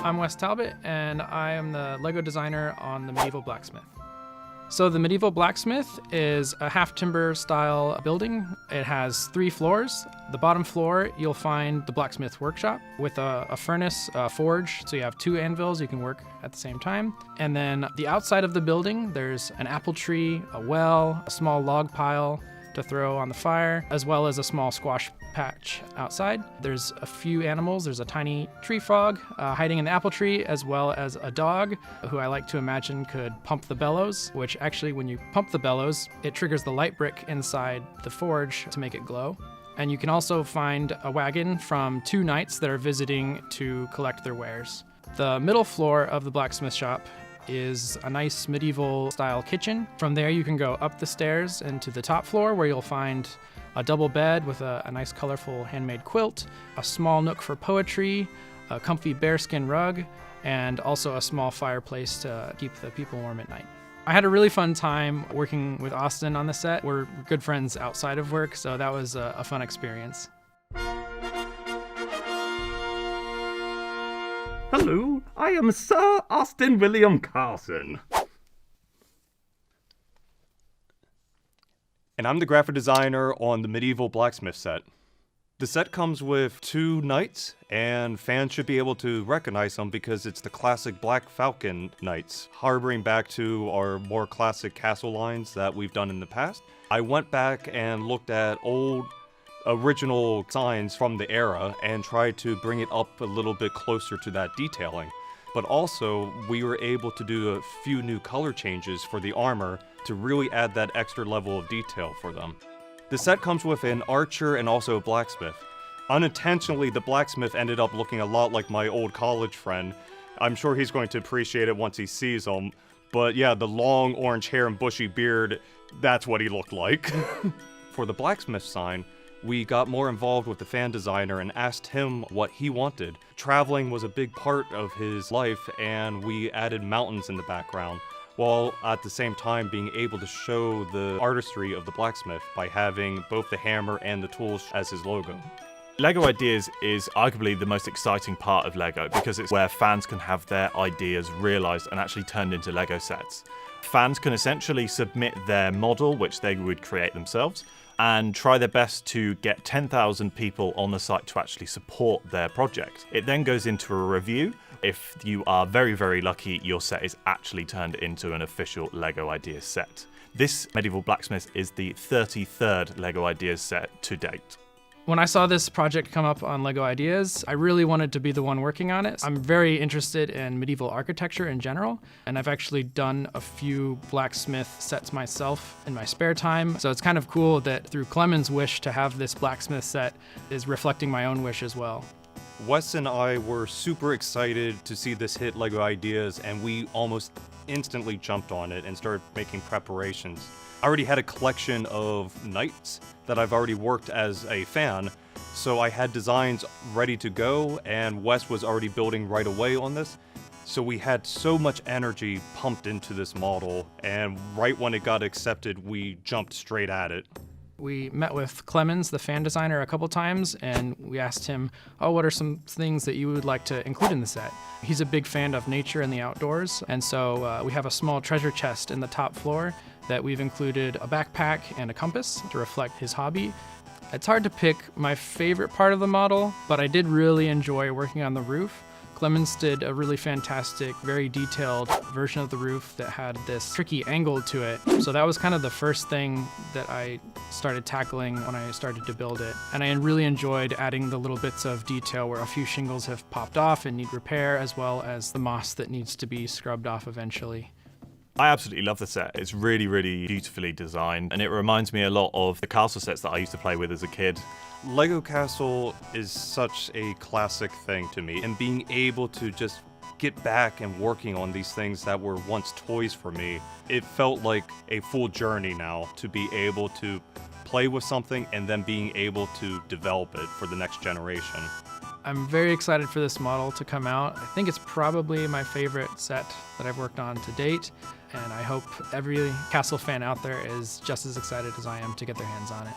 I'm Wes Talbot, and I am the Lego designer on the Medieval Blacksmith. So the Medieval Blacksmith is a half-timber style building. It has 3 floors. The bottom floor, you'll find the blacksmith workshop with a furnace, a forge, so you have 2 anvils you can work at the same time. And then the outside of the building, there's an apple tree, a well, a small log pile to throw on the fire, as well as a small squash patch outside. There's a few animals. There's a tiny tree frog hiding in the apple tree, as well as a dog who I like to imagine could pump the bellows, which actually when you pump the bellows, it triggers the light brick inside the forge to make it glow. And you can also find a wagon from 2 knights that are visiting to collect their wares. The middle floor of the blacksmith shop is a nice medieval style kitchen. From there you can go up the stairs into the top floor where you'll find a double bed with a nice colorful handmade quilt, a small nook for poetry, a comfy bearskin rug, and also a small fireplace to keep the people warm at night. I had a really fun time working with Austin on the set. We're good friends outside of work, so that was a fun experience. Hello, I am Sir Austin William Carson. And I'm the graphic designer on the Medieval Blacksmith set. The set comes with 2 knights, and fans should be able to recognize them because it's the classic Black Falcon knights, harboring back to our more classic castle lines that we've done in the past. I went back and looked at old original signs from the era and tried to bring it up a little bit closer to that detailing. But also, we were able to do a few new color changes for the armor to really add that extra level of detail for them. The set comes with an archer and also a blacksmith. Unintentionally, the blacksmith ended up looking a lot like my old college friend. I'm sure he's going to appreciate it once he sees him. But yeah, the long orange hair and bushy beard, that's what he looked like. For the blacksmith sign, we got more involved with the fan designer and asked him what he wanted. Traveling was a big part of his life, and we added mountains in the background, while at the same time being able to show the artistry of the blacksmith by having both the hammer and the tools as his logo. LEGO Ideas is arguably the most exciting part of LEGO because it's where fans can have their ideas realised and actually turned into LEGO sets. Fans can essentially submit their model, which they would create themselves, and try their best to get 10,000 people on the site to actually support their project. It then goes into a review. If you are very, very lucky, your set is actually turned into an official LEGO Ideas set. This Medieval Blacksmith is the 33rd LEGO Ideas set to date. When I saw this project come up on LEGO Ideas, I really wanted to be the one working on it. I'm very interested in medieval architecture in general, and I've actually done a few blacksmith sets myself in my spare time. So it's kind of cool that through Clemen's wish to have this blacksmith set is reflecting my own wish as well. Wes and I were super excited to see this hit LEGO Ideas, and we almost instantly jumped on it and started making preparations. I already had a collection of knights that I've already worked as a fan, so I had designs ready to go, and Wes was already building right away on this. So we had so much energy pumped into this model, and right when it got accepted, we jumped straight at it. We met with Clemens, the fan designer, a couple times, and we asked him, what are some things that you would like to include in the set? He's a big fan of nature and the outdoors, and so we have a small treasure chest in the top floor that we've included a backpack and a compass to reflect his hobby. It's hard to pick my favorite part of the model, but I did really enjoy working on the roof. Clemens did a really fantastic, very detailed version of the roof that had this tricky angle to it. So that was kind of the first thing that I started tackling when I started to build it. And I really enjoyed adding the little bits of detail where a few shingles have popped off and need repair, as well as the moss that needs to be scrubbed off eventually. I absolutely love the set. It's really, really beautifully designed, and it reminds me a lot of the castle sets that I used to play with as a kid. Lego Castle is such a classic thing to me, and being able to just get back and working on these things that were once toys for me, it felt like a full journey now to be able to play with something and then being able to develop it for the next generation. I'm very excited for this model to come out. I think it's probably my favorite set that I've worked on to date, and I hope every Castle fan out there is just as excited as I am to get their hands on it.